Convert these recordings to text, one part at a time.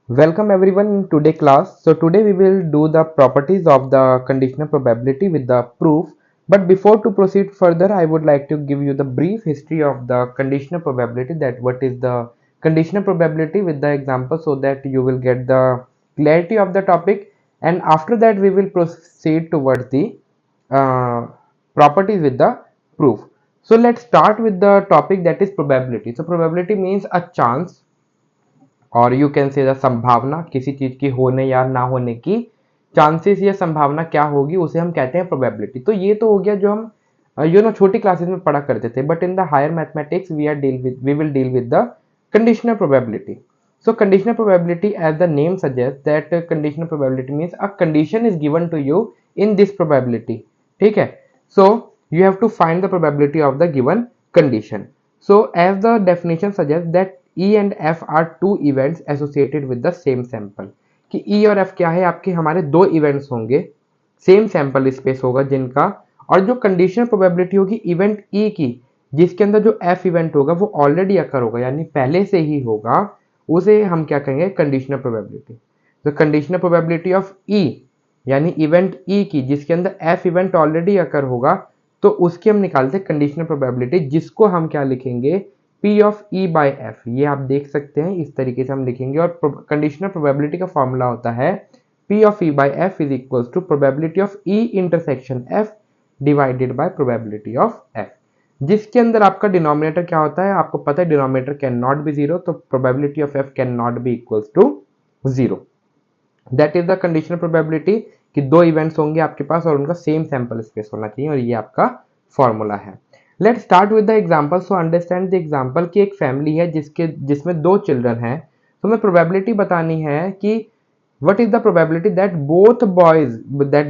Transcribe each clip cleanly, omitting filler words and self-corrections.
Welcome everyone in today class. So today we will do the properties of the conditional probability with the proof. But before to proceed further, I would like to give you the brief history of the conditional probability, that what is the conditional probability with the example, so that you will get the clarity of the topic. And after that we will proceed towards the uh, properties with the proof. So let's start with the topic, that is probability. So probability means a chance, और you can say संभावना, किसी चीज की होने या ना होने की चांसेस या संभावना क्या होगी, उसे हम कहते हैं प्रोबेबिलिटी। तो ये तो हो गया जो हम छोटी क्लासेस में पढ़ा करते थे, but in the higher mathematics we will deal with the conditional probability. So conditional probability, as the name suggests, that conditional probability means a condition is given to you in this probability. ठीक है, so you have to find the probability of the given condition. So as the definition suggests that E and F are two events associated with the same sample, कि E और F क्या है, आपके हमारे दो events होंगे, same sample space होगा जिनका, और जो कंडीशनल प्रोबेबिलिटी होगी इवेंट E की, जिसके अंदर जो F इवेंट होगा वो ऑलरेडी अकर होगा, यानी पहले से ही होगा, उसे हम क्या कहेंगे, कंडीशनल प्रोबेबिलिटी। तो कंडीशनल प्रोबेबिलिटी ऑफ E यानी इवेंट E की जिसके अंदर F इवेंट ऑलरेडी अकर होगा, तो उसकी हम निकालते हैं कंडीशनल प्रोबेबिलिटी, जिसको हम क्या लिखेंगे, P of E by F. ये आप देख सकते हैं, इस तरीके से हम लिखेंगे, और कंडीशनल प्रोबेबिलिटी का फॉर्मूला होता है P of E by F is equal to probability of E intersection F divided by probability of F, जिसके अंदर आपका डिनोमिनेटर क्या होता है, आपको पता है denominator can not be zero, तो probability of F can not be equal to zero. That is the conditional probability, कि दो इवेंट्स होंगे आपके पास और उनका सेम सैंपल स्पेस होना चाहिए, और ये आपका फॉर्मूला है। Let start with the example. So understand the example की एक फैमिली है जिसमें दो चिल्ड्रन हैं। तो हमें प्रोबेबिलिटी बतानी है कि what is the probability that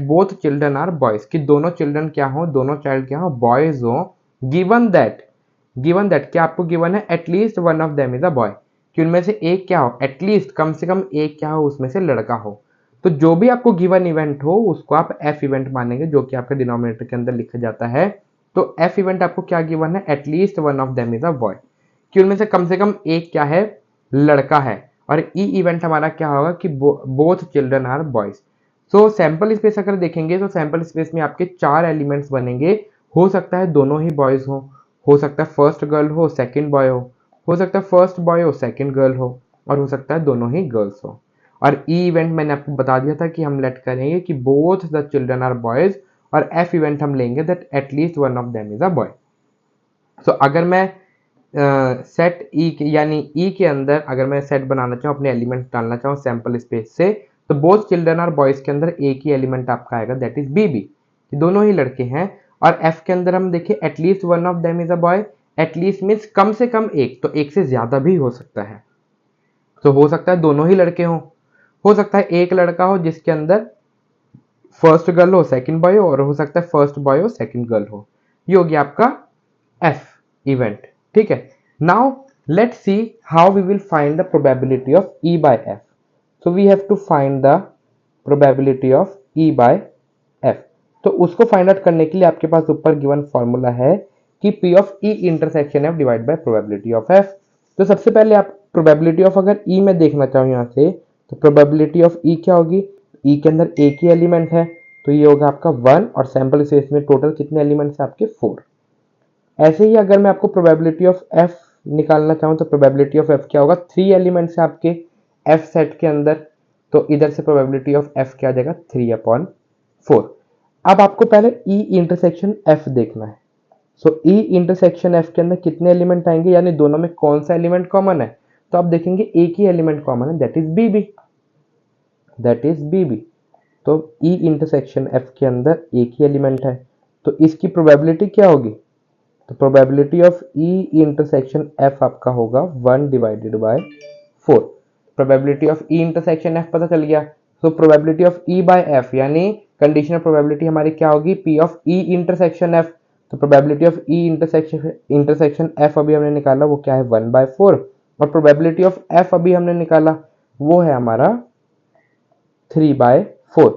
both children are boys, कि दोनों चिल्ड्रन क्या हो, दोनों चाइल्ड क्या हो, बॉयज हो। गिवन दैट क्या आपको गिवन है, at least one of them is a boy, कि उनमें से एक क्या हो, एटलीस्ट कम से कम एक क्या हो, उसमें से लड़का हो। तो जो भी आपको गिवन इवेंट हो उसको आप एफ इवेंट मानेंगे, जो कि आपके डिनोमिनेटर के अंदर लिखा जाता है। तो एफ इवेंट आपको क्या गिवन है, at least one of them is a boy, कि उनमें से कम एक क्या है, लड़का है। और ई इवेंट हमारा क्या होगा कि both children are boys. So sample space अगर देखेंगे तो सैंपल स्पेस में आपके चार एलिमेंट्स बनेंगे। हो सकता है दोनों ही बॉयज हो सकता है फर्स्ट गर्ल हो सेकंड बॉय हो सकता है फर्स्ट बॉय हो सेकंड गर्ल हो, और हो सकता है दोनों ही गर्ल्स हो। और ई इवेंट मैंने आपको बता दिया था कि हम लेट करेंगे कि both the children are boys, और एफ इवेंट हम लेंगे that at least one of them is a boy. So अगर मैं सेट ई के यानी ई के अंदर अगर मैं सेट बनाना चाहूँ, अपने एलिमेंट डालना चाहूँ सैंपल स्पेस से, तो बोथ चिल्ड्रन और बॉयज के अंदर एक ही एलिमेंट आपका आएगा, दैट इज बी बी, दोनों ही लड़के हैं। और एफ के अंदर हम देखिए at least one of them is a boy, at least means कम से कम एक, तो एक से ज्यादा भी हो सकता है। तो हो सकता है दोनों ही लड़के हों, हो सकता है एक लड़का हो जिसके अंदर फर्स्ट गर्ल हो सेकंड बॉय हो, और हो सकता है फर्स्ट बॉय हो सेकंड गर्ल हो। ये हो गया आपका एफ इवेंट। ठीक है, now let's see how we will find the probability of E by F. So we have to find the probability of E by F. तो उसको फाइंड आउट करने के लिए आपके पास ऊपर गिवन फॉर्मूला है कि P of E intersection F divide bye probability of F. तो सबसे पहले आप प्रोबेबिलिटी ऑफ अगर ई में देखना चाहो यहाँ से, तो प्रोबेबिलिटी ऑफ ई क्या होगी, ई के अंदर एक ही एलिमेंट है, तो ये होगा आपका वन, और सैंपल स्पेस में टोटल कितने एलिमेंट्स है आपके, फोर। ऐसे ही अगर मैं आपको प्रोबेबिलिटी ऑफ एफ निकालना चाहूँ, तो प्रोबेबिलिटी ऑफ एफ क्या होगा, थ्री एलिमेंट्स है आपके एफ सेट के अंदर, तो इधर से प्रोबेबिलिटी ऑफ एफ क्या आ जाएगा, 3/4। अब आपको पहले ई इंटरसेक्शन एफ देखना है। सो ई इंटरसेक्शन एफ के अंदर कितने एलिमेंट आएंगे, यानी दोनों में कौन सा एलिमेंट कॉमन है, तो आप देखेंगे एक ही एलिमेंट कॉमन है, that is B B, that is B B. तो ई इंटरसेक्शन एफ के अंदर एक ही एलिमेंट है, तो इसकी प्रोबेबिलिटी क्या होगी, तो probability of E intersection F आपका होगा 1/4। Probability of E intersection F पता चल गया। तो probability of E by F यानी कंडीशनल प्रोबेबिलिटी हमारी क्या होगी, P of E intersection F. तो probability of E intersection F अभी हमने निकाला, वो क्या है, 1/4, और प्रोबेबिलिटी ऑफ एफ अभी हमने निकाला, वो है हमारा 3/4।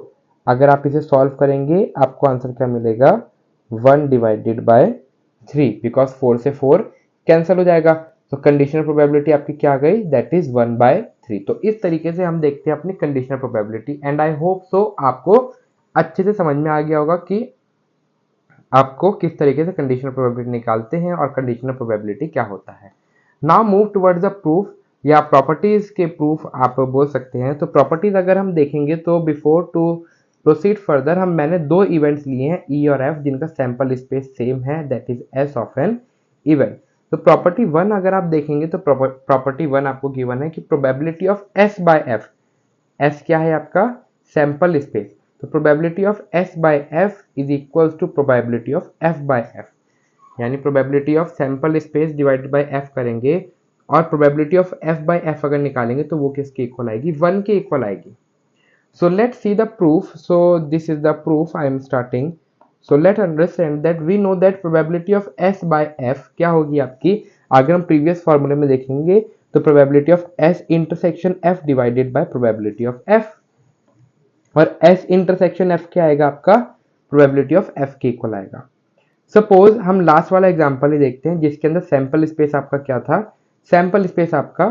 अगर आप इसे सॉल्व करेंगे आपको आंसर क्या मिलेगा, 1/3, बिकॉज 4 से 4 कैंसिल हो जाएगा। तो कंडीशनल प्रोबेबिलिटी आपकी क्या आ गई, दैट इज 1/3। 3। तो इस तरीके से हम देखते हैं अपनी conditional probability and I hope so आपको अच्छे से समझ में आ गया होगा कि आपको किस तरीके से कंडीशनल प्रोबेबिलिटी निकालते हैं और कंडीशनल प्रोबेबिलिटी क्या होता है। Now move towards the proof या प्रॉपर्टीज के प्रूफ आप बोल सकते हैं। तो प्रॉपर्टीज अगर हम देखेंगे तो बिफोर टू प्रोसीड फर्दर मैंने दो इवेंट्स लिए हैं ई और एफ जिनका सैंपल स्पेस सेम है, that is S of an event. तो प्रॉपर्टी वन अगर आप देखेंगे तो प्रॉपर्टी वन आपको गिवन है कि probability of S by F, S क्या है आपका सैंपल स्पेस, तो probability of S by F is equals to probability of F by F, यानी probability of sample space divided by F करेंगे और probability of F by F अगर निकालेंगे तो वो किसके इक्वल आएगी, 1 के इक्वल आएगी। So let's see the proof. So this is the proof I am starting. So let understand that we know that probability of S by F क्या होगी आपकी, अगर हम प्रीवियस फॉर्मूले में देखेंगे तो probability of S intersection F divided by probability of F, और एस इंटरसेक्शन एफ क्या आएगा आपका, प्रोबेबिलिटी ऑफ एफ के इक्वल आएगा। सपोज हम लास्ट वाला एग्जांपल ही देखते हैं जिसके अंदर सैंपल स्पेस आपका क्या था, सैंपल स्पेस आपका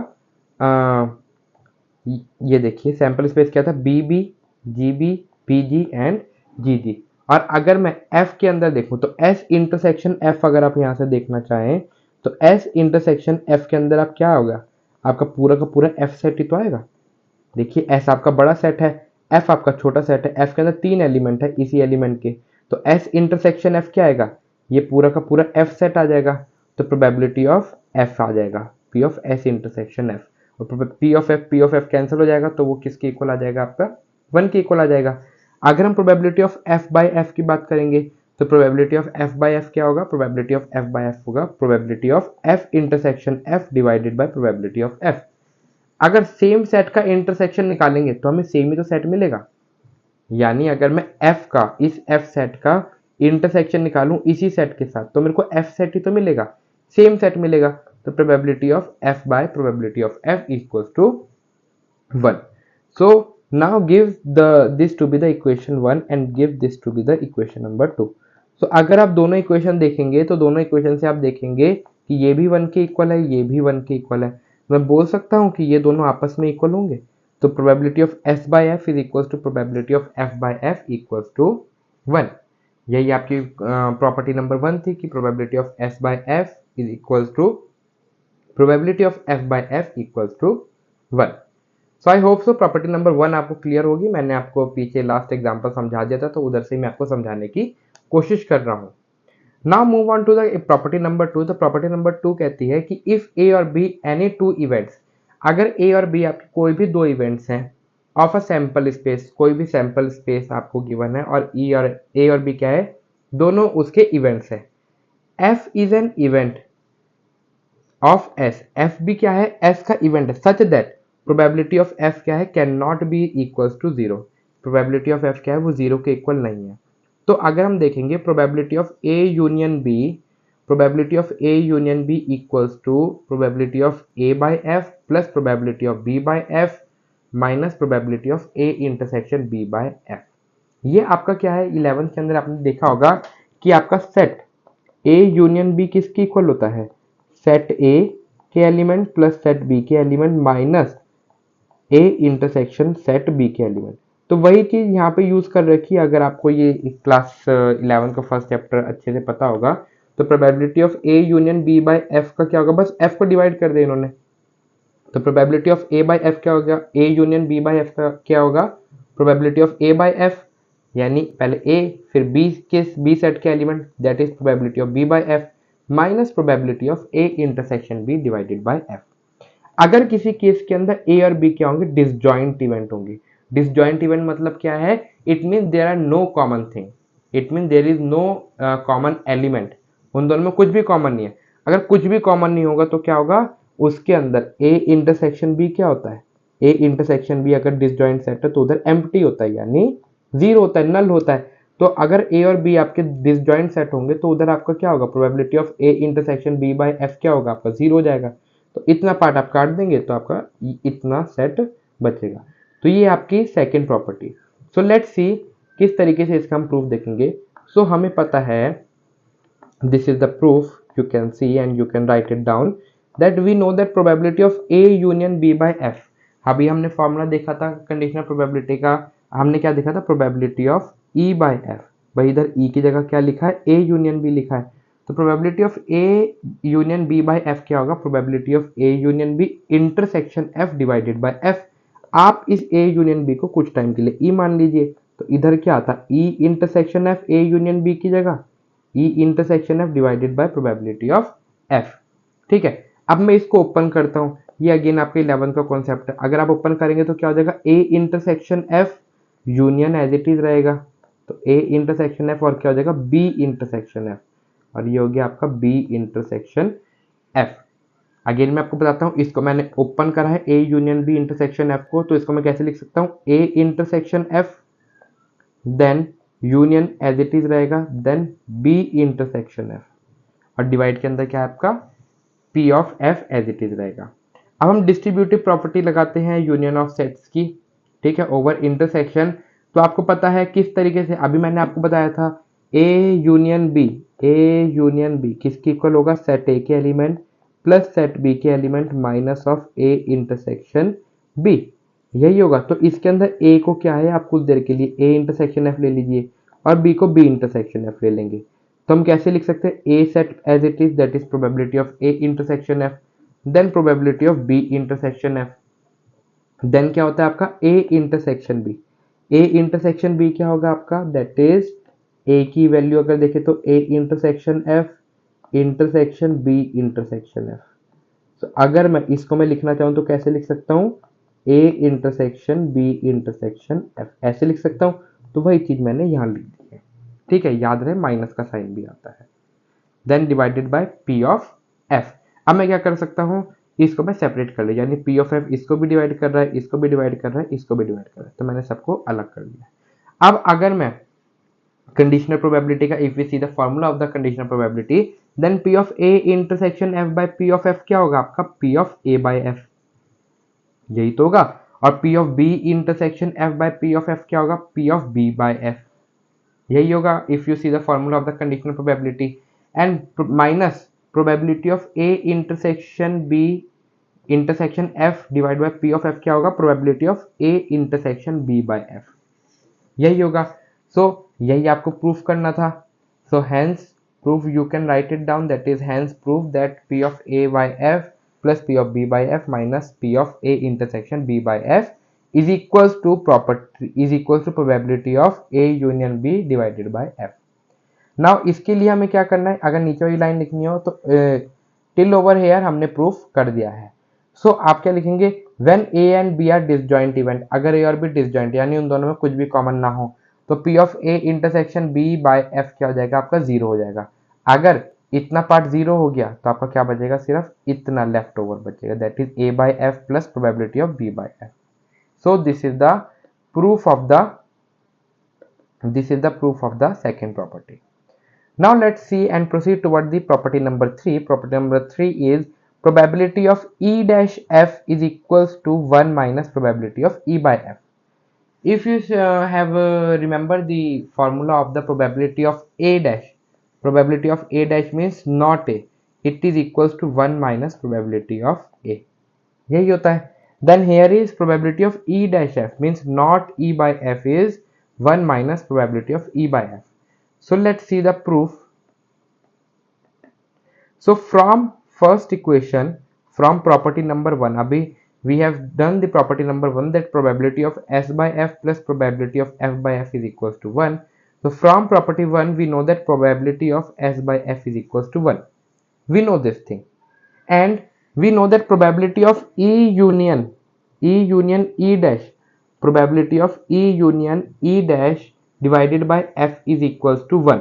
ये देखिए सैंपल स्पेस क्या था, B B G B P G and G G. और अगर मैं एफ के अंदर देखूं तो एस इंटरसेक्शन एफ अगर आप यहां से देखना चाहें तो एस इंटरसेक्शन एफ के अंदर आप क्या होगा, आपका पूरा का पूरा एफ सेट ही तो आएगा। देखिए एस आपका बड़ा सेट है, एफ आपका छोटा सेट है, एफ के अंदर 3 एलिमेंट है इसी एलिमेंट के, तो एस इंटरसेक्शन एफ क्या आएगा, ये पूरा का पूरा एफ सेट आ जाएगा। तो प्रोबेबिलिटी ऑफ एफ आ जाएगा P of S intersection F, और पी ऑफ एफ कैंसिल हो जाएगा तो वो किसके इक्वल आ जाएगा आपका, 1 के इक्वल आ जाएगा। अगर हम probability of F by F की बात करेंगे तो probability of F by F क्या होगा, probability of F by F होगा probability of F intersection F divided by probability of F. अगर सेम सेट का इंटरसेक्शन निकालेंगे तो हमें सेम ही तो सेट मिलेगा, यानी अगर मैं f का इस f सेट का इंटरसेक्शन निकालूं इसी सेट के साथ तो मेरे को f सेट ही तो मिलेगा, सेम सेट मिलेगा। तो probability of f by probability of f equals to 1। So now give this to be the equation 1 and give this to be the equation number 2। सो अगर आप दोनों इक्वेशन देखेंगे तो दोनों इक्वेशन से आप देखेंगे कि ये भी 1 के इक्वल है, ये भी 1 के इक्वल है। मैं बोल सकता हूं कि ये दोनों आपस में इक्वल होंगे, तो probability of s by F is equals to probability of f by F equals to 1। यही आपकी प्रॉपर्टी नंबर 1 थी कि probability of s by F is equals to probability of f by F equals to 1। So I hope so property number 1 आपको clear होगी। मैंने आपको पीछे last example समझा दिया था तो उधर से मैं आपको समझाने की कोशिश कर रहा हूं। Now move on to the property number 2। तो प्रॉपर्टी नंबर 2 कहती है कि इफ ए और बी एनी टू इवेंट्स, अगर ए और बी आपके कोई भी दो इवेंट्स हैं ऑफ अ सैंपल स्पेस, कोई भी सैंपल स्पेस आपको गिवन है और ए और बी क्या है, दोनों उसके इवेंट्स हैं। F is an event of S, F भी क्या है, एस का इवेंट है, such that probability of F क्या है, can not be equals to 0। Probability of F क्या है, वो 0 के इक्वल नहीं है। तो अगर हम देखेंगे probability of A union B, probability of A union B equals to probability of A by F plus probability of B by F minus probability of A intersection B by F. ये आपका क्या है, 11th के अंदर आपने देखा होगा कि आपका सेट ए यूनियन बी किसके इक्वल होता है, सेट ए के एलिमेंट प्लस सेट बी के element minus A intersection set B के एलिमेंट। तो वही चीज यहाँ पे यूज कर रखी है। अगर आपको ये क्लास 11 का फर्स्ट चैप्टर अच्छे से पता होगा तो probability of A union B by F का क्या होगा, बस एफ को डिवाइड कर दे इन्होंने, तो probability of A by F क्या होगा, A union B by F का क्या होगा, probability of A by F, यानी पहले ए फिर बी के बी सेट के element that is probability of B by F minus probability of A intersection B divided by F. अगर किसी केस के अंदर ए और बी क्या होंगे, डिसजॉइंट इवेंट होंगे। डिसजॉइंट इवेंट मतलब क्या है, it mean there are no common thing, it mean there is no common element, उन दोनों में कुछ भी कॉमन नहीं है। अगर कुछ भी कॉमन नहीं होगा तो क्या होगा, उसके अंदर ए इंटरसेक्शन बी क्या होता है, ए इंटरसेक्शन बी अगर डिसजॉइंट सेट है तो उधर एम्प्टी होता है, यानी 0 होता है, नल होता है। तो अगर ए और बी आपके डिसजॉइंट सेट होंगे तो उधर आपका क्या होगा, probability of A intersection B by F क्या होगा, आपका 0 हो जाएगा। तो इतना पार्ट आप काट देंगे तो आपका इतना सेट बचेगा। तो ये आपकी सेकंड प्रॉपर्टी। सो लेट्स सी किस तरीके से इसका हम प्रूफ देखेंगे। सो हमें पता है, this is the proof, you can see and you can write it down, that we know that probability of A union B by F, अभी हमने फॉर्मूला देखा था कंडीशनल प्रोबेबिलिटी का, हमने क्या देखा था, probability of E by F. भाई इधर ई की जगह क्या लिखा है, ए यूनियन बी लिखा है, तो probability of A union B by F क्या होगा, probability of A union B intersection F divided by F. आप इस ए यूनियन बी को कुछ टाइम के लिए ई मान लीजिए, तो इधर क्या आता, E intersection F A union B की जगह E intersection F divided by probability of F. ठीक है, अब मैं इसको ओपन करता हूं, ये अगेन आपके 11 का कॉन्सेप्ट है। अगर आप ओपन करेंगे तो क्या हो जाएगा, A intersection F union as it is रहेगा, तो ए इंटरसेक्शन एफ और क्या हो जाएगा, बी इंटरसेक्शन एफ, और ये हो गया आपका बी इंटरसेक्शन एफ। अगेन मैं आपको बताता हूं, इसको मैंने ओपन करा है A union B intersection F को, तो इसको मैं कैसे लिख सकता हूं, A intersection F then union as it is रहेगा, देन बी इंटरसेक्शन एफ, और डिवाइड के अंदर क्या है आपका P of F as it is रहेगा। अब हम डिस्ट्रीब्यूटिव प्रॉपर्टी लगाते हैं यूनियन ऑफ सेट्स की, ठीक है, ओवर इंटरसेक्शन। तो आपको पता है किस तरीके से, अभी मैंने आपको बताया था ए यूनियन बी किसकी इक्वल होगा, सेट ए के एलिमेंट प्लस सेट बी के element minus of A intersection B, यही होगा। तो इसके अंदर ए को क्या है, आप कुछ देर के लिए ए इंटरसेक्शन एफ ले लीजिए और बी को बी इंटरसेक्शन एफ ले लेंगे, तो हम कैसे लिख सकते हैं, A set as it is that is probability of A intersection F then probability of B intersection F, then क्या होता है आपका A intersection B. A intersection B क्या होगा आपका, दैट इज ए की वैल्यू अगर देखें तो A intersection F intersection B intersection F. तो अगर मैं इसको मैं लिखना चाहूं तो कैसे लिख सकता हूं, A intersection B intersection F, ऐसे लिख सकता हूं। तो वही चीज मैंने यहां लिख दी है, ठीक है, याद रहे माइनस का साइन भी आता है, then divided by P of F. अब मैं क्या कर सकता हूं, इसको मैं सेपरेट कर लिया, यानी पी ऑफ एफ इसको भी डिवाइड कर रहा है, इसको भी डिवाइड कर रहा है, इसको भी डिवाइड कर रहा है, तो मैंने सबको अलग कर लिया। अब अगर मैं कंडीशनल प्रोबेबिलिटी का, if we see the formula of the conditional probability, then P of A intersection F by P of F क्या होगा आपका, P of A by F, यही तो होगा। और P of B intersection F by P of F क्या होगा, P of B by F, यही होगा if you see the formula of the conditional probability. And minus probability of A intersection B intersection F divide by P of F क्या होगा, probability of A intersection B by F, यही होगा। So यही आपको proof करना था। So hence proof you can write it down, that is hence proof that P of A by F plus P of B by F minus P of A intersection B by F is equals to probability of A union B divided by F। Now इसके लिए हमें क्या करना है, अगर नीचे वाली line लिखनी हो तो टिल ओवर हेयर हमने प्रूफ कर दिया है। सो आप क्या लिखेंगे, when A and B are disjoint event, अगर A और B डिसजॉइंट यानी उन दोनों में कुछ भी कॉमन ना हो, तो P of A intersection B by F क्या हो जाएगा आपका, जीरो हो जाएगा। अगर इतना पार्ट जीरो हो गया तो आपका क्या बचेगा, सिर्फ इतना लेफ्ट ओवर बचेगा, that is A by F plus probability of B by F। So this is the proof of the second property. Now let's see and proceed toward the property number 3. Property number 3 is probability of E dash F is equals to 1 minus probability of E by F. If you have remember the formula of the probability of A dash, probability of A dash means not A, it is equals to 1 minus probability of A, यही होता है। Then here is probability of E dash F means not E by F is 1 minus probability of E by F. So let's see the proof. So from first equation, from property number 1, abhi we have done the property number 1 that probability of S by F plus probability of F by F is equals to 1. So from property 1 we know that probability of S by F is equals to 1. We know this thing, and we know that probability of E union E dash, probability of E union E dash divided by F is equals to 1,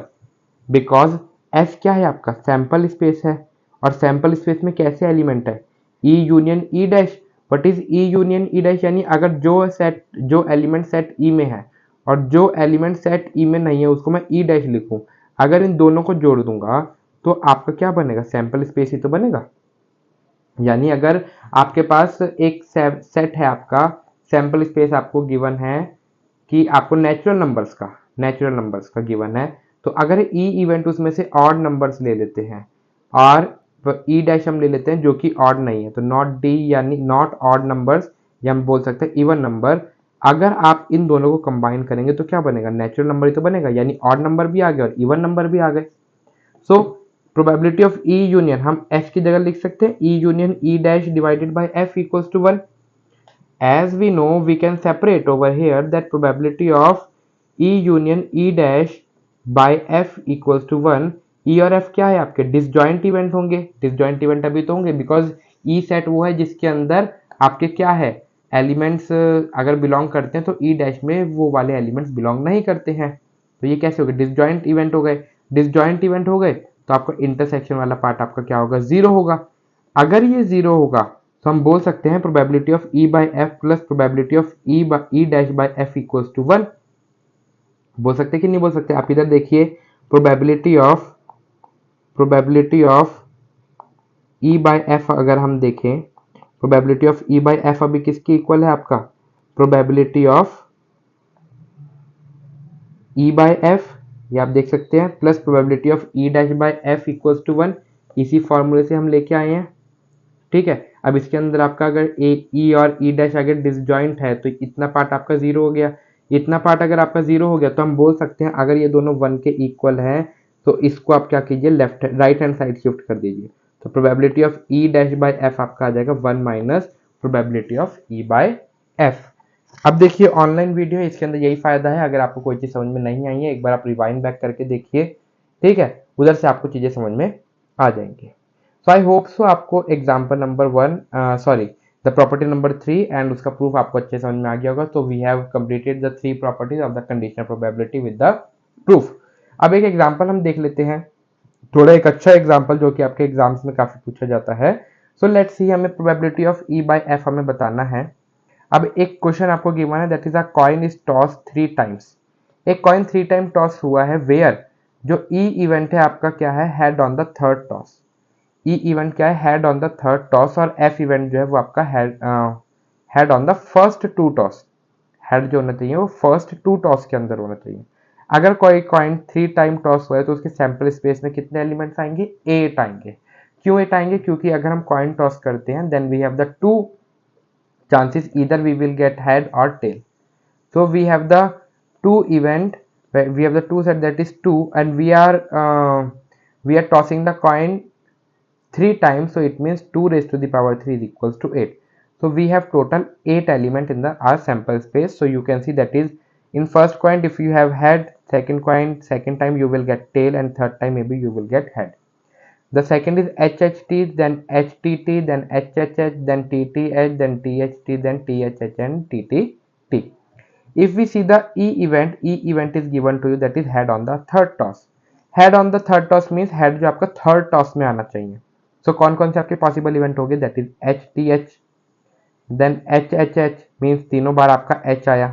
because F क्या है आपका, sample space है, और sample space में कैसे element है, E union E dash. What is E union E dash, यानी अगर जो एलिमेंट सेट E में है और जो एलिमेंट सेट E में नहीं है उसको मैं E डैश लिखूं, अगर इन दोनों को जोड़ दूंगा तो आपका क्या बनेगा, सैंपल स्पेस ही तो बनेगा। यानी अगर आपके पास एक सेट है, आपका सैंपल स्पेस आपको गिवन है कि आपको नेचुरल नंबर्स का गिवन है, तो अगर ई इवेंट उसमें से ऑड नंबर्स ले लेते हैं और ई डैश हम ले लेते हैं जो कि ऑड नहीं है, तो नॉट डी यानी नॉट ऑड नंबर्स या हम बोल सकते हैं इवन नंबर, अगर आप इन दोनों को कंबाइन करेंगे तो क्या बनेगा, नेचुरल नंबर ही तो बनेगा, यानी ऑड नंबर भी आ गए और इवन नंबर भी आ गए। So probability of E union हम एफ की जगह लिख सकते हैं, E union E dash divided by F equals to 1। As we know, we can separate over here that probability of E union E dash by F equals to 1। E और F क्या है आपके, disjoint event होंगे, disjoint event अभी तो होंगे because E set वो है जिसके अंदर आपके क्या है, एलिमेंट्स अगर बिलोंग करते हैं तो E डैश में वो वाले एलिमेंट्स बिलोंग नहीं करते हैं। तो ये कैसे हो गए, डिसजॉइंट इवेंट हो गए। डिसजॉइंट इवेंट हो गए तो आपका इंटरसेक्शन वाला पार्ट आपका क्या होगा, जीरो होगा। अगर ये जीरो होगा तो हम बोल सकते हैं probability of E by F plus probability of E dash by F equals to 1। बोल सकते कि नहीं बोल सकते, आप इधर देखिए, probability of E by F अगर हम देखें, probability of E by F अभी किसकी इक्वल है आपका, probability of E by F, ये आप देख सकते हैं, plus probability of E dash by F equals to 1। इसी फॉर्मूले से हम लेके आए हैं, ठीक है। अब इसके अंदर आपका अगर ई और ई डैश अगर डिसजॉइंट है तो इतना पार्ट आपका जीरो हो गया। इतना पार्ट अगर आपका जीरो हो गया तो हम बोल सकते हैं अगर ये दोनों 1 के इक्वल हैं तो इसको आप क्या कीजिए, left right hand side shift कर दीजिए। तो probability of E dash by F आपका आ जाएगा 1 minus probability of E by F. अब देखिए ऑनलाइन वीडियो है, इसके अंदर यही फायदा है, अगर आपको कोई चीज़ समझ में नहीं आई है एक बार आप रिवाइंड बैक करके देखिए, ठीक है, उधर से आपको चीज़ें समझ में आ जाएंगी। सो आई होप सो आपको example number 1 sorry the property number 3 and उसका प्रूफ आपको अच्छे समझ में आ गया होगा। तो we have completed the 3 properties of the conditional probability with the proof. अब एक एग्जाम्पल हम देख लेते हैं, थोड़ा एक अच्छा एग्जाम्पल जो कि आपके एग्जाम्स में काफी पूछा जाता है। सो लेट्स सी, हमें probability of E by F हमें बताना है। अब एक क्वेश्चन आपको गिवन है, that is a coin is toss 3 times. एक कॉइन 3 टाइम टॉस हुआ है, वेयर जो ई इवेंट है आपका क्या है, head on the third toss. E event क्या है, head on the third toss, और एफ इवेंट जो है वो आपका head on the first 2 toss. Head जो होना चाहिए वो फर्स्ट 2 टॉस के अंदर होना चाहिए। अगर कोई कॉइन 3 टाइम टॉस हुआ है तो उसके सैंपल स्पेस में कितने एलिमेंट्स आएंगे, 8 आएंगे। क्यों 8 आएंगे, क्योंकि अगर हम कॉइन टॉस करते हैं then we have the 2 chances, either we will get head or tail. So we have the 2 event, we have the 2 set, that is 2, and we are tossing the coin 3 times, so it means 2 raised to the power 3 is equals to 8. So we have total 8 element in the our sample space. So you can see that is in first coin if you have head, second coin second time you will get tail, and third time maybe you will get head. The second is HHT, then HTT, then HHH, then TTH, then THT, then THH and TTT. If we see the E event is given to you, that is head on the third toss. Head on the third toss means head जो आपका third toss में आना चाहिए। So कौन कौन से आपके possible event होंगे, that is HTH, then HHH means तीनों बार आपका H आया,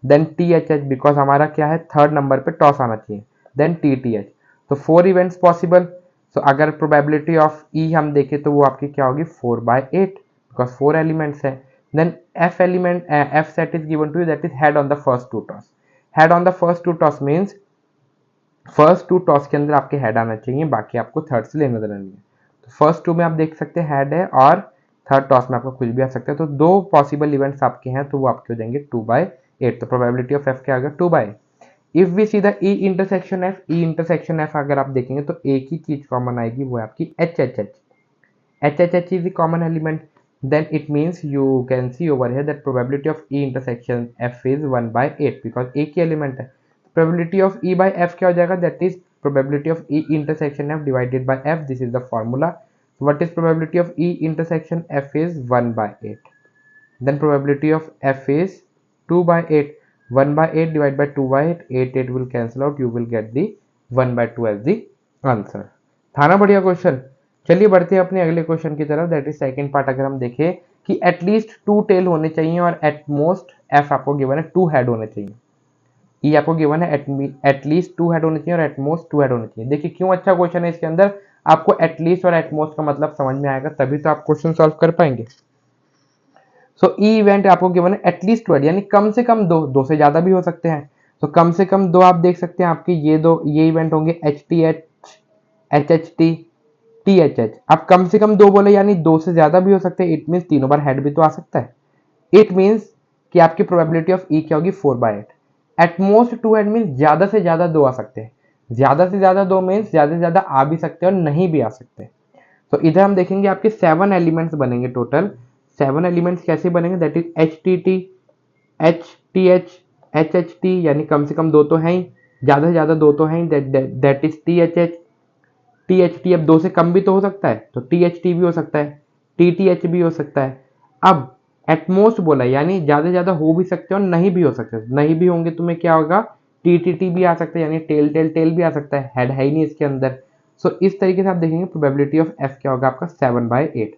then THH because हमारा क्या है थर्ड नंबर पे टॉस आना चाहिए, then TTH। तो 4 events possible। तो अगर प्रोबेबिलिटी ऑफ ई हम देखें तो वो आपकी क्या होगी, 4/8 बिकॉज 4 एलिमेंट्स है। Then F element F set is given to you, that is head on the first 2 toss. Head on the first 2 toss means first 2 toss के अंदर आपके हेड आना चाहिए, बाकी आपको थर्ड से लेना देना नहीं है। तो फर्स्ट 2 में आप देख सकते हैं हेड है, और थर्ड टॉस में आपको कुछ भी आ सकता है। तो 2 पॉसिबल इवेंट्स आपके हैं तो वो आपके हो जाएंगे 2/8। तो प्रोबेबिलिटी ऑफ एफ क्या आ गया, 2/8। If we see the E intersection F, E intersection F अगर आप देखेंगे तो एक ही चीज कॉमन आएगी, वो है आपकी H H H. H H H is the common element, then it means you can see over here that probability of E intersection F is 1/8 because एक ही एलिमेंट है। Probability of E by F क्या हो जाएगा, that is probability of E intersection F divided by F, this is the formula. What is probability of E intersection F is 1/8, then probability of f is 2/8। 1/8 divided by 2/8, 8 will cancel out, you will get the 1/2 as the answer। था ना बढ़िया question. चलिए बढ़ते हैं अपने अगले question की तरफ, दैट इज सेकंड पार्ट। अगर हम देखें कि एटलीस्ट 2 टेल होने चाहिए और एट मोस्ट एफ आपको गिवन है 2 हेड होने चाहिए। ई आपको गिवन है एटलीस्ट 2 हेड होने चाहिए और एटमोस्ट 2 हेड होने चाहिए। देखिए क्यों अच्छा क्वेश्चन है, इसके अंदर आपको एटलीस्ट और एटमोस्ट का मतलब समझ में आएगा, तभी तो आप क्वेश्चन सॉल्व कर पाएंगे। सो ई इवेंट आपको गिवन है एटलीस्ट 2 यानी कम से कम 2 से ज्यादा भी हो सकते हैं। तो कम से कम 2 आप देख सकते हैं, आपके ये इवेंट होंगे H T H, H H T, T H H. आप कम से कम 2 बोले यानी 2 से ज्यादा भी हो सकते हैं, इट मीन तीनों बार हेड भी तो आ सकता है। इट मीन्स कि आपकी प्रोबेबिलिटी ऑफ ई क्या होगी 4/8। एट मोस्ट 2 हेड मीन्स ज्यादा से ज्यादा 2 आ सकते हैं, ज्यादा से ज्यादा 2 मीन्स ज्यादा से ज्यादा आ भी सकते हैं और नहीं भी आ सकते। तो इधर हम देखेंगे आपके 7 एलिमेंट्स बनेंगे टोटल। 7 एलिमेंट्स कैसे बनेंगे, that is H T T, H T H T, यानी कम से कम 2 तो हैं ही, ज्यादा से ज्यादा 2 तो हैं ही, that is T H T. अब 2 से कम भी तो हो सकता है, तो टी एच टी भी हो सकता है, टी टी एच भी हो सकता है। अब एटमोस्ट बोला यानी ज्यादा से ज्यादा हो भी सकते हैं और नहीं भी हो सकते। नहीं भी होंगे तुम्हें क्या होगा, टी टी टी भी आ सकता है, यानी टेल टेल टेल भी आ सकता है, हेड है ही नहीं इसके अंदर। सो इस तरीके से आप देखेंगे प्रोबेबिलिटी ऑफ एफ क्या होगा आपका 7/8।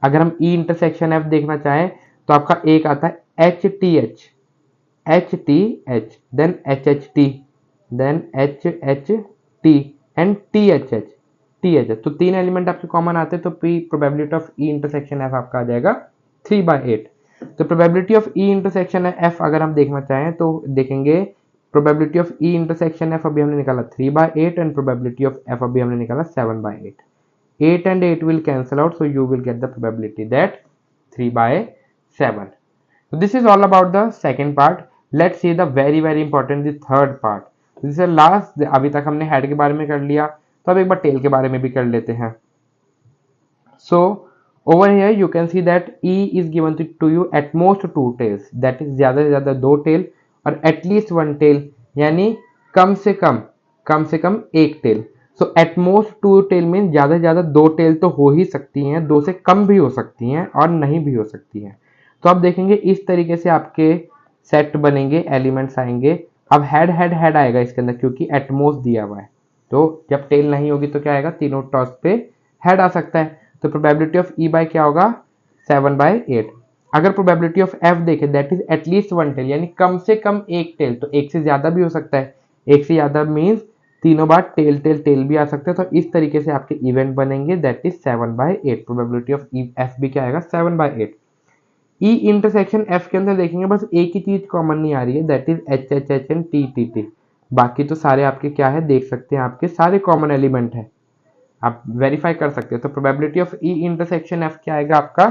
अगर हम ई इंटरसेक्शन एफ देखना चाहें तो आपका एक आता है H T H, then H T, then H T and T H H. तो 3 एलिमेंट आपके कॉमन आते हैं, तो P probability of E intersection F आपका आ जाएगा 3/8। तो probability of E intersection F अगर हम देखना चाहें तो देखेंगे probability of E intersection F अभी हमने निकाला 3/8 एंड प्रोबेबिलिटी ऑफ एफ अभी हमने निकाला 7/8। 8 and 8 will cancel out, so you will get the probability that 3/7. So this is all about the second part. Let's see the very important the third part. This is last. अभी तक हमने head के बारे में कर लिया, तो अब एक बार tail के बारे में भी कर लेते हैं। So over here you can see that E is given to you at most 2 tails, that is ज़्यादा से ज़्यादा 2 tail और at least 1 tail, यानी कम से कम एक tail। So at most 2 tail mean ज़्यादा से ज़्यादा 2 टेल तो हो ही सकती हैं, 2 से कम भी हो सकती हैं और नहीं भी हो सकती हैं। तो आप देखेंगे इस तरीके से आपके सेट बनेंगे, एलिमेंट्स आएंगे। अब हेड हेड हेड आएगा इसके अंदर क्योंकि एटमोस्ट दिया हुआ है, तो जब टेल नहीं होगी तो क्या आएगा, तीनों टॉस पे हेड आ सकता है। तो प्रोबेबिलिटी ऑफ ई बाय क्या होगा 7/8। अगर प्रोबेबिलिटी ऑफ एफ देखें दैट इज एटलीस्ट 1 टेल, यानी कम से कम एक टेल, तो एक से ज्यादा भी हो सकता है। एक से ज्यादा मीन्स तीनों बार टेल टेल टेल भी आ सकते हैं। तो इस तरीके से आपके इवेंट बनेंगे, that is 7/8। Probability of F भी क्या आएगा 7/8। ई इंटरसेक्शन एफ के अंदर देखेंगे बस एक ही चीज कॉमन नहीं आ रही है, that is H H H and T T T. बाकी तो सारे आपके क्या है देख सकते हैं, आपके सारे कॉमन एलिमेंट है, आप वेरीफाई कर सकते हैं। तो probability of E intersection F क्या आएगा आपका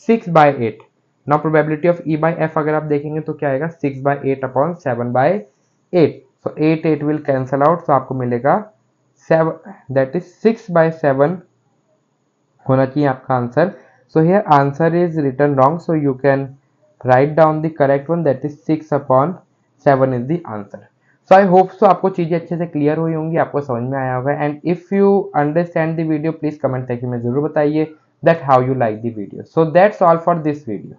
6/8। Now probability of E by F अगर आप देखेंगे तो क्या आएगा 6/8 upon 7/8। So 8 will cancel out, तो आपको मिलेगा 7, दैट इज 6/7 होना चाहिए आपका answer. So here answer is written wrong, so you can write down the correct one, that is 6/7 is the answer. So I hope so आपको चीजें अच्छे से क्लियर हुई होंगी, आपको समझ में आया होगा। And if you understand the video please comment section में जरूर बताइए that how you like the video. So that's all for this video.